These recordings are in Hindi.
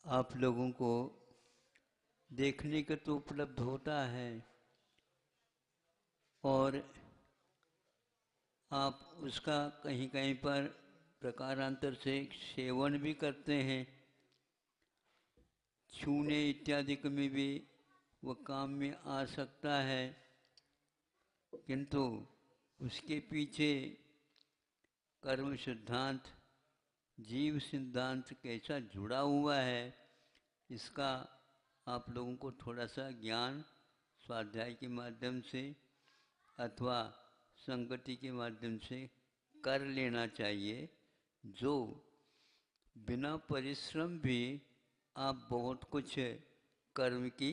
आप लोगों को देखने को तो उपलब्ध होता है और आप उसका कहीं कहीं पर प्रकारांतर से सेवन भी करते हैं। छूने इत्यादि में भी वह काम में आ सकता है, किंतु उसके पीछे कर्म सिद्धांत, जीव सिद्धांत कैसा जुड़ा हुआ है, इसका आप लोगों को थोड़ा सा ज्ञान स्वाध्याय के माध्यम से अथवा संगति के माध्यम से कर लेना चाहिए, जो बिना परिश्रम भी आप बहुत कुछ कर्म की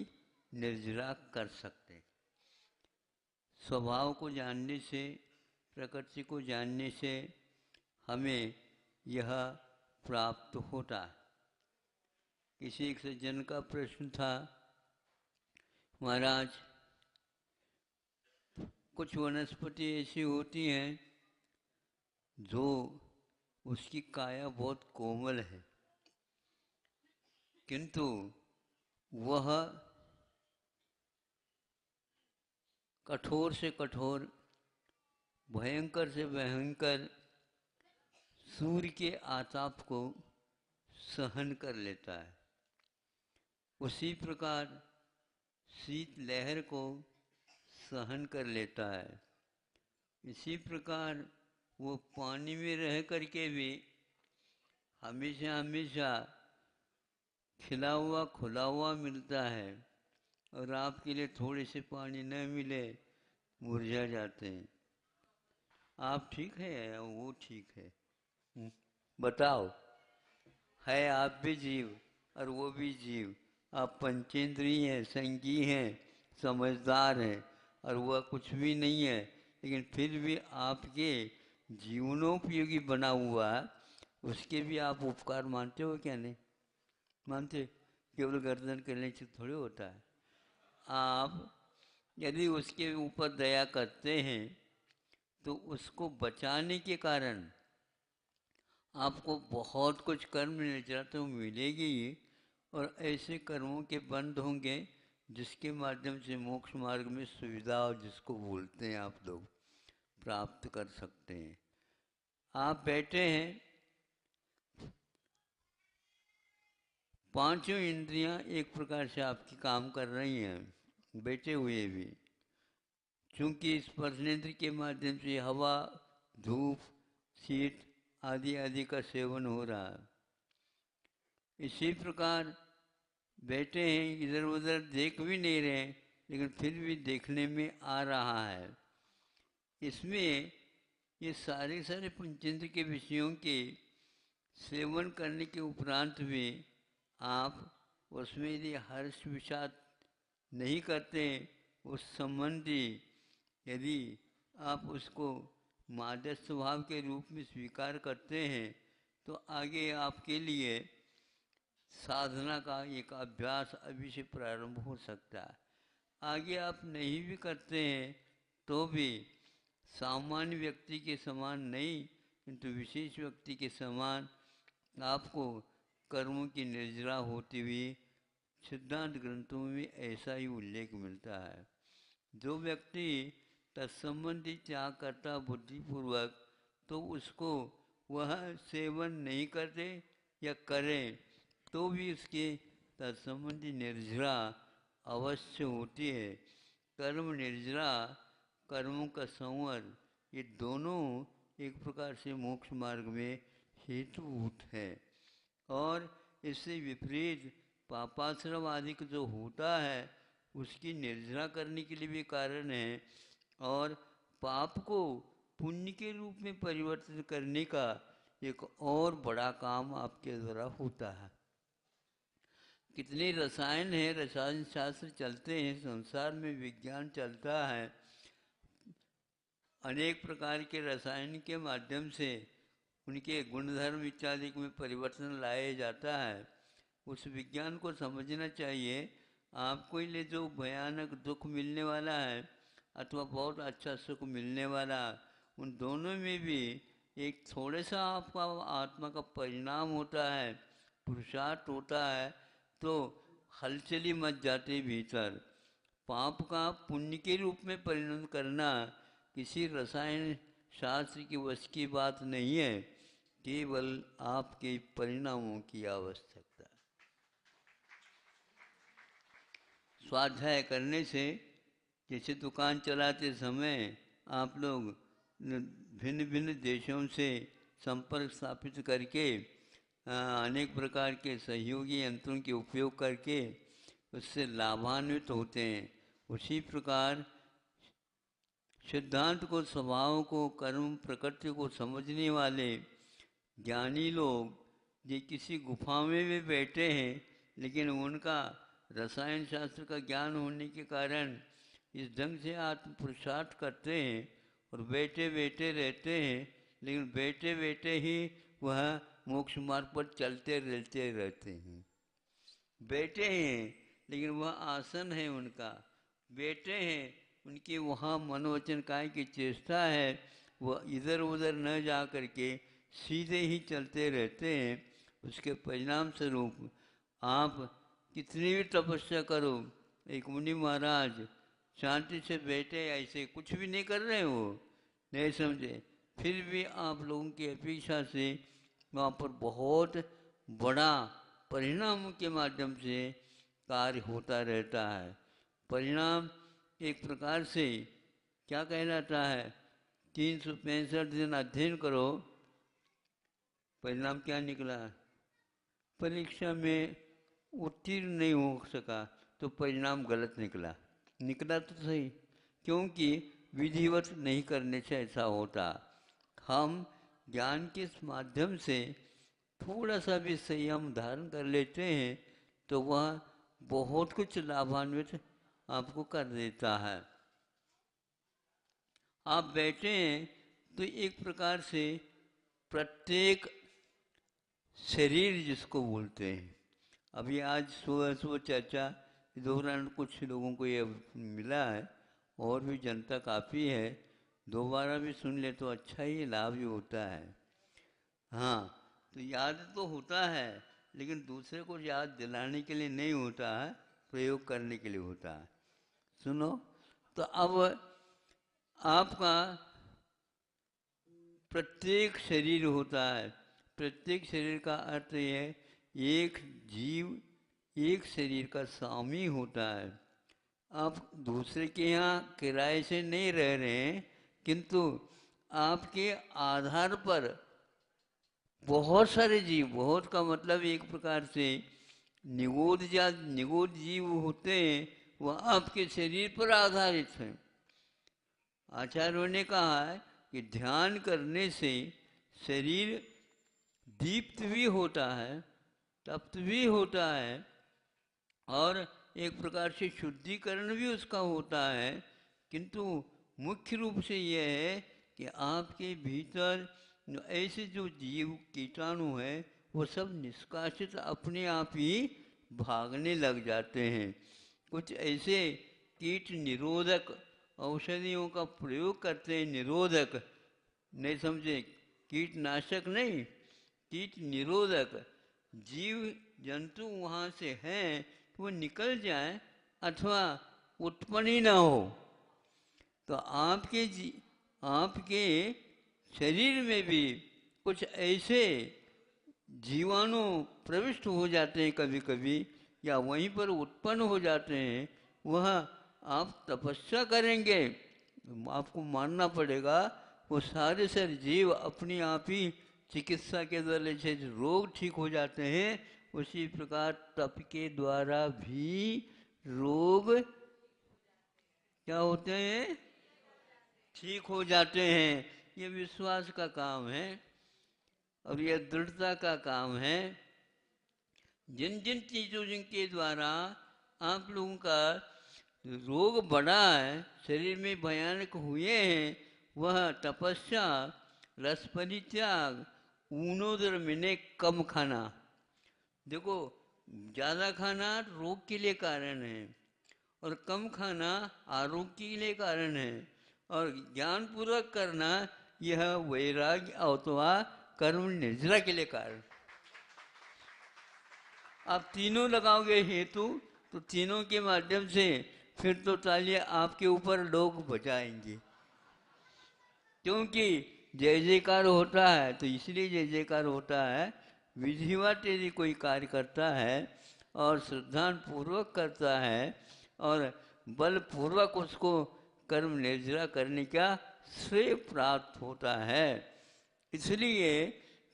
निर्जरा कर सकते हैं। स्वभाव को जानने से, प्रकृति को जानने से हमें यह प्राप्त होता है। किसी एक सज्जन का प्रश्न था, महाराज कुछ वनस्पति ऐसी होती हैं जो उसकी काया बहुत कोमल है, किंतु वह कठोर से कठोर, भयंकर से भयंकर सूर्य के आताप को सहन कर लेता है। उसी प्रकार शीत लहर को सहन कर लेता है। इसी प्रकार वो पानी में रह करके भी हमेशा हमेशा खिला हुआ खुला हुआ मिलता है, और आपके लिए थोड़े से पानी न मिले मुरझा जाते हैं। आप ठीक है या वो ठीक है? बताओ। है आप भी जीव और वो भी जीव। आप पंचेंद्रिय हैं, संज्ञी हैं, समझदार हैं, और वह कुछ भी नहीं है, लेकिन फिर भी आपके जीवनोपयोगी बना हुआ है, उसके भी आप उपकार मानते हो क्या? नहीं मानते। केवल गर्दन करने से थोड़ी होता है। आप यदि उसके ऊपर दया करते हैं तो उसको बचाने के कारण आपको बहुत कुछ कर्म निर्जरा तो मिलेगी ही, और ऐसे कर्मों के बंद होंगे जिसके माध्यम से मोक्ष मार्ग में सुविधा, और जिसको बोलते हैं आप लोग, प्राप्त कर सकते हैं। आप बैठे हैं, पांचों इंद्रियां एक प्रकार से आपकी काम कर रही हैं, बैठे हुए भी, क्योंकि स्पर्शनेंद्र के माध्यम से हवा, धूप, शीत आदि आदि का सेवन हो रहा है। इसी प्रकार बैठे हैं, इधर उधर देख भी नहीं रहे, लेकिन फिर भी देखने में आ रहा है। इसमें ये सारे सारे पंचेंद्र के विषयों के सेवन करने के उपरांत भी आप उसमें यदि हर्ष विषाद नहीं करते, उस संबंधी यदि आप उसको मादक स्वभाव के रूप में स्वीकार करते हैं, तो आगे आपके लिए साधना का एक अभ्यास अभी से प्रारंभ हो सकता है। आगे आप नहीं भी करते हैं तो भी सामान्य व्यक्ति के समान नहीं, किंतु विशेष व्यक्ति के समान आपको कर्मों की निर्जरा होती हुई सिद्धांत ग्रंथों में ऐसा ही उल्लेख मिलता है। जो व्यक्ति तत्संबंधी त्याग करता बुद्धिपूर्वक, तो उसको वह सेवन नहीं करते या करें तो भी उसके तत्संबंधी निर्जरा अवश्य होती है। कर्म निर्जरा, कर्मों का संवर, ये दोनों एक प्रकार से मोक्ष मार्ग में हेतुभूत है। और इससे विपरीत पापाश्रम आदि जो होता है, उसकी निर्जरा करने के लिए भी कारण है, और पाप को पुण्य के रूप में परिवर्तित करने का एक और बड़ा काम आपके द्वारा होता है। कितने रसायन हैं, रसायन शास्त्र चलते हैं, संसार में विज्ञान चलता है, अनेक प्रकार के रसायन के माध्यम से उनके गुणधर्म इत्यादि में परिवर्तन लाया जाता है। उस विज्ञान को समझना चाहिए। आपको लिए जो भयानक दुख मिलने वाला है अथवा बहुत अच्छा सुख मिलने वाला, उन दोनों में भी एक थोड़ा सा आपका आत्मा का परिणाम होता है, पुरुषार्थ होता है तो हलचली मच जाती भीतर। पाप का पुण्य के रूप में परिणत करना किसी रसायन शास्त्र की वश की बात नहीं है, केवल आपके परिणामों की आवश्यकता। स्वाध्याय करने से, जैसे दुकान चलाते समय आप लोग भिन्न भिन्न देशों से संपर्क स्थापित करके अनेक प्रकार के सहयोगी यंत्रों के उपयोग करके उससे लाभान्वित होते हैं, उसी प्रकार सिद्धांत को, स्वभाव को, कर्म प्रकृति को समझने वाले ज्ञानी लोग ये किसी गुफा में भी बैठे हैं, लेकिन उनका रसायन शास्त्र का ज्ञान होने के कारण इस ढंग से आत्म पुरुषार्थ करते हैं और बैठे बैठे रहते हैं, लेकिन बैठे बैठे ही वह मोक्ष मार्ग पर चलते रहते हैं। बैठे हैं लेकिन वह आसन है उनका, बैठे हैं, उनकी वहाँ मनोवचन काय की चेष्टा है, वह इधर उधर न जा करके सीधे ही चलते रहते हैं। उसके परिणाम स्वरूप आप कितनी भी तपस्या करो, एक मुनि महाराज शांति से बैठे, ऐसे कुछ भी नहीं कर रहे हो, नहीं समझे, फिर भी आप लोगों की अपेक्षा से वहाँ पर बहुत बड़ा परिणाम के माध्यम से कार्य होता रहता है। परिणाम एक प्रकार से क्या कहलाता है, 365 दिन अध्ययन करो, परिणाम क्या निकला, परीक्षा में उत्तीर्ण नहीं हो सका तो परिणाम गलत निकला। निकला तो सही, क्योंकि विधिवत नहीं करने से ऐसा होता। हम ज्ञान के माध्यम से थोड़ा सा भी संयम धारण कर लेते हैं तो वह बहुत कुछ लाभान्वित आपको कर देता है। आप बैठे हैं तो एक प्रकार से प्रत्येक शरीर जिसको बोलते हैं, अभी आज सुबह सुबह चर्चा के दौरान कुछ लोगों को ये मिला है, और भी जनता काफ़ी है, दोबारा भी सुन ले तो अच्छा ही लाभ ही होता है। हाँ, तो याद तो होता है, लेकिन दूसरे को याद दिलाने के लिए नहीं होता है, प्रयोग करने के लिए होता है। सुनो, तो अब आपका प्रत्येक शरीर होता है, प्रत्येक शरीर का अर्थ ये है, एक जीव एक शरीर का स्वामी होता है। आप दूसरे के यहाँ किराए से नहीं रह रहे हैं, किंतु आपके आधार पर बहुत सारे जीव, बहुत का मतलब एक प्रकार से निगोद जीव होते हैं, वह आपके शरीर पर आधारित हैं। आचार्यों ने कहा है कि ध्यान करने से शरीर दीप्त भी होता है, तप्त भी होता है, और एक प्रकार से शुद्धिकरण भी उसका होता है, किंतु मुख्य रूप से यह है कि आपके भीतर ऐसे जो जीव कीटाणु हैं वो सब निष्कासित अपने आप ही भागने लग जाते हैं। कुछ ऐसे कीट निरोधक औषधियों का प्रयोग करते हैं, निरोधक नहीं समझे, कीटनाशक नहीं, कीट निरोधक, जीव जंतु वहाँ से हैं तो वो निकल जाए अथवा उत्पन्न ही ना हो। तो आपके शरीर में भी कुछ ऐसे जीवाणु प्रविष्ट हो जाते हैं कभी कभी, या वहीं पर उत्पन्न हो जाते हैं। वह आप तपस्या करेंगे, आपको मानना पड़ेगा, वो सारे जीव अपने आप ही चिकित्सा के द्वारा जैसे रोग ठीक हो जाते हैं, उसी प्रकार तप के द्वारा भी रोग क्या होते हैं, ठीक हो जाते हैं। ये विश्वास का काम है और यह दृढ़ता का काम है। जिन जिन चीज़ों जिनके द्वारा आप लोगों का रोग बढ़ा है, शरीर में भयानक हुए हैं, वह तपस्या, रस परित्याग, ऊनोदर मिने कम खाना। देखो, ज़्यादा खाना रोग के लिए कारण है और कम खाना आरोग्य के लिए कारण है, और ज्ञानपूर्वक करना यह वैराग्य अथवा कर्म निद्रा के लिए कारण। आप तीनों लगाओगे हेतु तो तीनों के माध्यम से फिर तो तालियां आपके ऊपर लोग बजाएंगे, क्योंकि जय जयकार होता है तो इसलिए जय जयकार होता है। विधिवत यदि कोई कार्य करता है और श्रद्धापूर्वक करता है और बलपूर्वक उसको कर्म निर्जरा करने का श्रेय प्राप्त होता है। इसलिए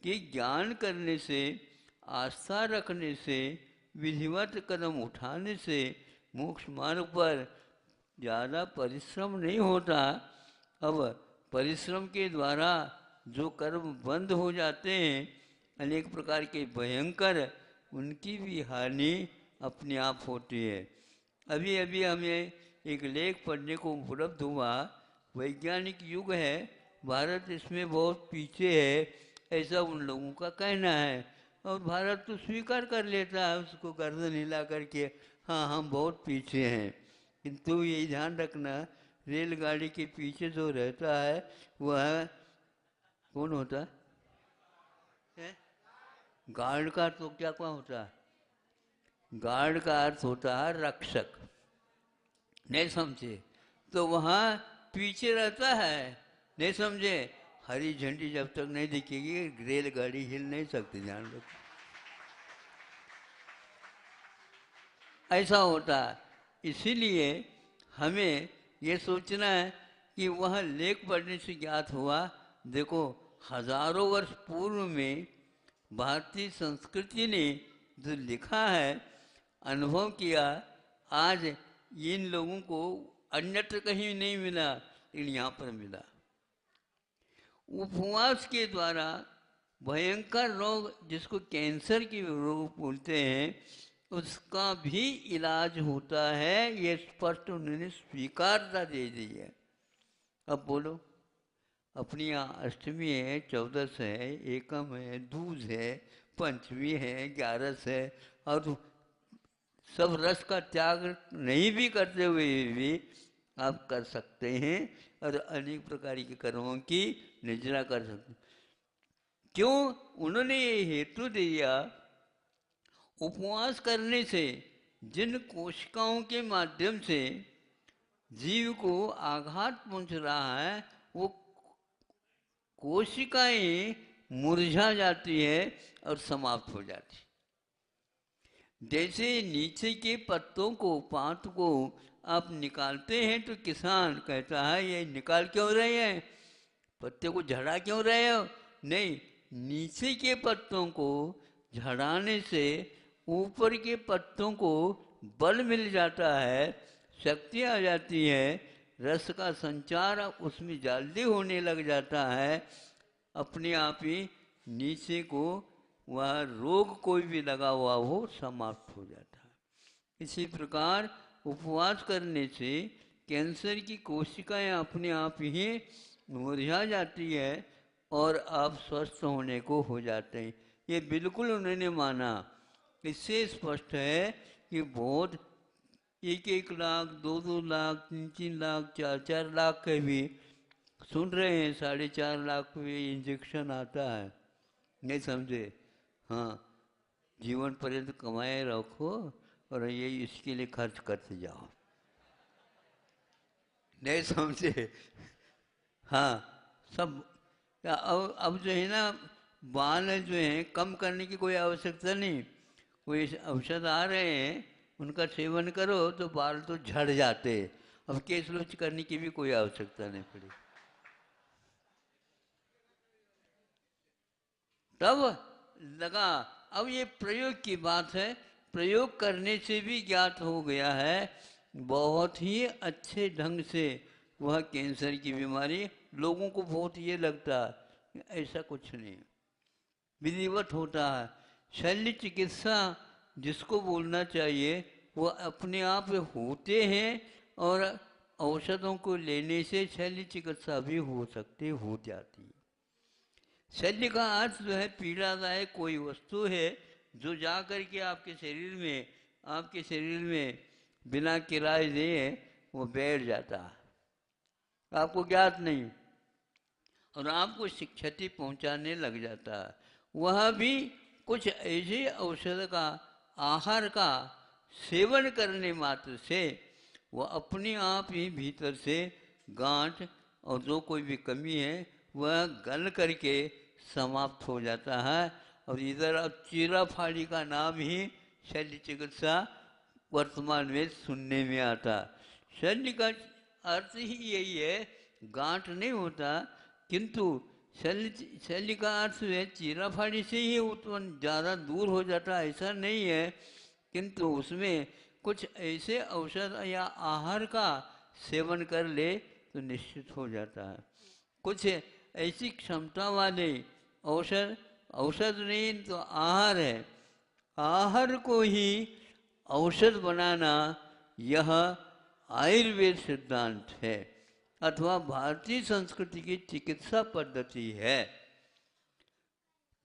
कि ज्ञान करने से, आस्था रखने से, विधिवत कदम उठाने से मोक्ष मार्ग पर ज़्यादा परिश्रम नहीं होता। अब परिश्रम के द्वारा जो कर्म बंद हो जाते हैं अनेक प्रकार के भयंकर, उनकी भी हानि अपने आप होती है। अभी अभी हमें एक लेख पढ़ने को उपलब्ध हुआ, वैज्ञानिक युग है, भारत इसमें बहुत पीछे है ऐसा उन लोगों का कहना है, और भारत तो स्वीकार कर लेता है उसको गर्दन हिला करके, हाँ हम बहुत पीछे हैं। किंतु ये ध्यान रखना, रेलगाड़ी के पीछे जो रहता है वह कौन होता है? गार्ड का तो क्या होता है? गार्ड का अर्थ होता है रक्षक, नहीं समझे? तो वहाँ पीछे रहता है, नहीं समझे? हरी झंडी जब तक नहीं दिखेगी रेलगाड़ी हिल नहीं सकती, ध्यान रखो। ऐसा होता है। इसीलिए हमें ये सोचना है कि वह लेख पढ़ने से ज्ञात हुआ, देखो हजारों वर्ष पूर्व में भारतीय संस्कृति ने जो लिखा है, अनुभव किया, आज इन लोगों को अन्यत्र कहीं नहीं मिला लेकिन यहाँ पर मिला। उपवास के द्वारा भयंकर रोग जिसको कैंसर की रोग बोलते हैं उसका भी इलाज होता है, ये स्पष्ट उन्होंने स्वीकारता दे दी है। अब बोलो, अपनी यहाँ अष्टमी है, चौदस है, एकम है, दूज है, पंचमी है, 11 है, और सब रस का त्याग नहीं भी करते हुए भी आप कर सकते हैं और अनेक प्रकार के कर्मों की निर्जरा कर सकते हैं। क्यों? उन्होंने ये हेतु दिया, उपवास करने से जिन कोशिकाओं के माध्यम से जीव को आघात पहुंच रहा है वो कोशिकाएं मुरझा जाती है और समाप्त हो जाती है। जैसे नीचे के पत्तों को, पात को आप निकालते हैं तो किसान कहता है ये निकाल क्यों रहे हैं, पत्ते को झड़ा क्यों रहे हो? नहीं, नीचे के पत्तों को झड़ाने से ऊपर के पत्तों को बल मिल जाता है, शक्ति आ जाती है, रस का संचार उसमें जल्दी होने लग जाता है, अपने आप ही नीचे को वह रोग कोई भी लगा हुआ हो समाप्त हो जाता है। इसी प्रकार उपवास करने से कैंसर की कोशिकाएं अपने आप ही मुरझा जाती है और आप स्वस्थ होने को हो जाते हैं। ये बिल्कुल उन्होंने माना। इससे स्पष्ट है कि बहुत 1-1 लाख, 2-2 लाख, 3-3 लाख, 4-4 लाख के भी सुन रहे हैं, 4.5 लाख में इंजेक्शन आता है, नहीं समझे? हाँ, जीवन पर्यंत कमाए रखो और ये इसके लिए खर्च करते जाओ, नहीं समझे? हाँ, सब अब जो है ना, बाल जो है कम करने की कोई आवश्यकता नहीं, कोई औषध आ रहे हैं उनका सेवन करो तो बाल तो झड़ जाते, अब केस लूच करने की भी कोई आवश्यकता नहीं पड़ी। तब लगा, अब ये प्रयोग की बात है, प्रयोग करने से भी ज्ञात हो गया है बहुत ही अच्छे ढंग से वह कैंसर की बीमारी, लोगों को बहुत ये लगता है ऐसा कुछ नहीं, विधिवत होता है। शल्य चिकित्सा जिसको बोलना चाहिए वो अपने आप होते हैं और औषधों को लेने से शल्य चिकित्सा भी हो सकती, हो जाती है। शल्य का अर्थ जो है पीड़ादायक कोई वस्तु है जो जा कर के आपके शरीर में बिना किराए दिए वो बैठ जाता है, आपको ज्ञात नहीं, और आपको क्षति पहुंचाने लग जाता है। वह भी कुछ ऐसे औषध का आहार का सेवन करने मात्र से वह अपने आप ही भीतर से गांठ और जो कोई भी कमी है वह गल करके समाप्त हो जाता है। और इधर अब चीरा फाड़ी का नाम ही शल्य चिकित्सा वर्तमान में सुनने में आता। शल्य का अर्थ ही यही है, गांठ नहीं होता, किंतु शल्य का अर्थ है चीरा फाड़ी से ही उत्पन्न, ज़्यादा दूर हो जाता ऐसा नहीं है, किंतु उसमें कुछ ऐसे औषध या आहार का सेवन कर ले तो निश्चित हो जाता है। कुछ ऐसी क्षमता वाले औषध, औषध नहीं तो आहार है, आहार को ही औषध बनाना यह आयुर्वेद सिद्धांत है अथवा भारतीय संस्कृति की चिकित्सा पद्धति है।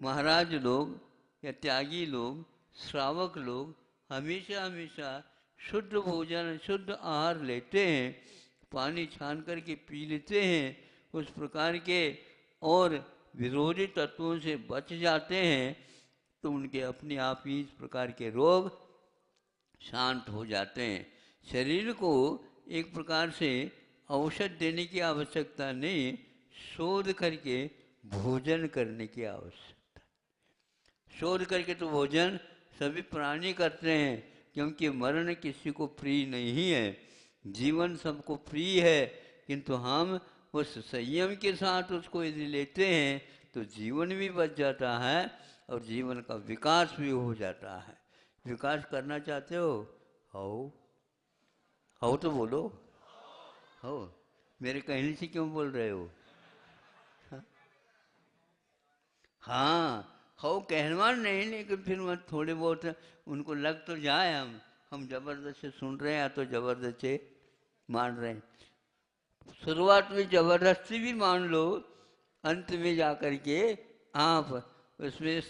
महाराज लोग या त्यागी लोग, श्रावक लोग हमेशा हमेशा शुद्ध भोजन, शुद्ध आहार लेते हैं, पानी छान करके पी लेते हैं, उस प्रकार के और विरोधी तत्वों से बच जाते हैं, तो उनके अपने आप ही इस प्रकार के रोग शांत हो जाते हैं। शरीर को एक प्रकार से औषध देने की आवश्यकता नहीं, शोध करके भोजन करने की आवश्यकता। शोध करके तो भोजन सभी प्राणी करते हैं, क्योंकि मरण किसी को प्रिय नहीं है, जीवन सबको प्रिय है, किंतु हम उस संयम के साथ उसको यदि लेते हैं तो जीवन भी बच जाता है और जीवन का विकास भी हो जाता है। विकास करना चाहते हो? हो तो बोलो। हो, मेरे कहने से क्यों बोल रहे हो? हाँ, हो कहना नहीं, लेकिन फिर मैं थोड़े बहुत उनको लग तो जाए, हम जबरदस्त से सुन रहे हैं तो जबरदस्त से मान रहे हैं। शुरुआत में जबरदस्ती भी मान लो, अंत में जाकर के आप उसमें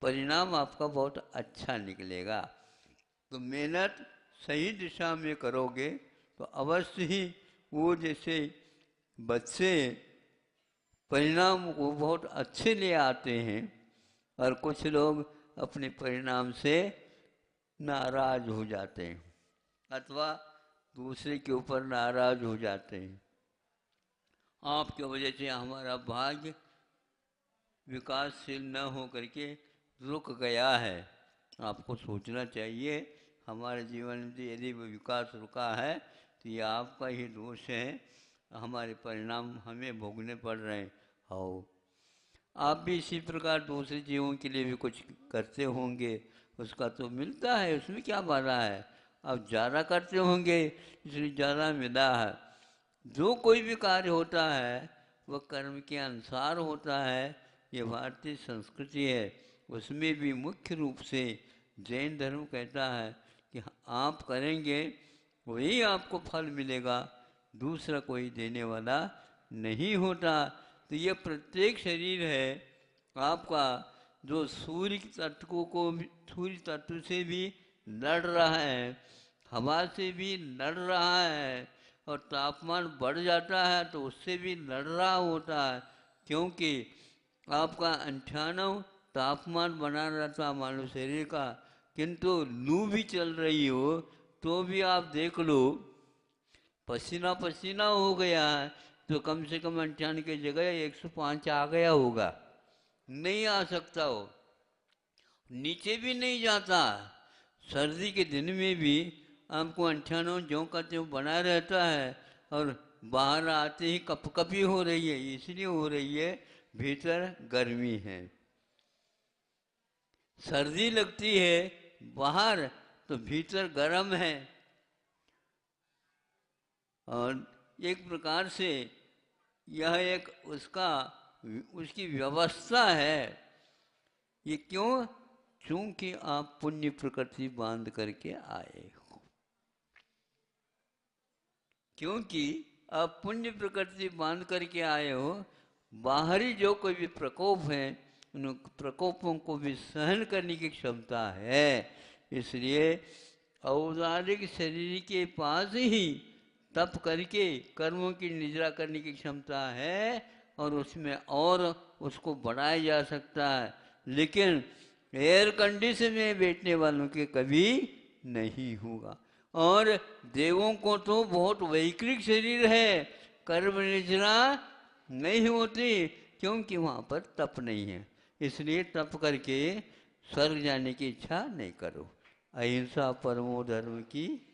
परिणाम आपका बहुत अच्छा निकलेगा। तो मेहनत सही दिशा में करोगे तो अवश्य ही वो जैसे बच्चे परिणाम को बहुत अच्छे ले आते हैं, और कुछ लोग अपने परिणाम से नाराज हो जाते हैं अथवा दूसरे के ऊपर नाराज हो जाते हैं। आपकी वजह से हमारा भाग्य विकासशील न हो करके रुक गया है। आपको सोचना चाहिए, हमारे जीवन में यदि विकास रुका है तो ये आपका ही दोष है, हमारे परिणाम हमें भोगने पड़ रहे हैं। आओ, आप भी इसी प्रकार दूसरे जीवों के लिए भी कुछ करते होंगे, उसका तो मिलता है, उसमें क्या बाधा है। आप ज़्यादा करते होंगे इसलिए ज़्यादा मिला है। जो कोई भी कार्य होता है वह कर्म के अनुसार होता है, ये भारतीय संस्कृति है। उसमें भी मुख्य रूप से जैन धर्म कहता है कि आप करेंगे वही आपको फल मिलेगा, दूसरा कोई देने वाला नहीं होता। तो यह प्रत्येक शरीर है आपका जो सूर्य तत्व को, सूर्य तत्व से भी लड़ रहा है, हवा से भी लड़ रहा है, और तापमान बढ़ जाता है तो उससे भी लड़ रहा होता है, क्योंकि आपका 98 तापमान बना रहता मानव शरीर का, किंतु लू भी चल रही हो तो भी आप देख लो पसीना पसीना हो गया है, तो कम से कम 98 की जगह 105 आ गया होगा, नहीं आ सकता हो, नीचे भी नहीं जाता। सर्दी के दिन में भी आपको 98 ज्यों का त्यों बना रहता है, और बाहर आते ही कपकपी हो रही है, इसलिए हो रही है भीतर गर्मी है। सर्दी लगती है बाहर तो भीतर गर्म है। और एक प्रकार से यह एक उसकी व्यवस्था है। ये क्यों? क्योंकि आप पुण्य प्रकृति बांध करके आए हो, क्योंकि आप पुण्य प्रकृति बांध करके आए हो। बाहरी जो कोई भी प्रकोप है उन प्रकोपों को भी सहन करने की क्षमता है। इसलिए औदारिक शरीर के पास ही तप करके कर्मों की निद्रा करने की क्षमता है, और उसमें और उसको बढ़ाया जा सकता है। लेकिन एयर कंडीशन में बैठने वालों के कभी नहीं होगा। और देवों को तो बहुत वैकृत शरीर है, कर्म निद्रा नहीं होती, क्योंकि वहाँ पर तप नहीं है। इसलिए तप करके स्वर्ग जाने की इच्छा नहीं करो। अहिंसा परमो धर्म की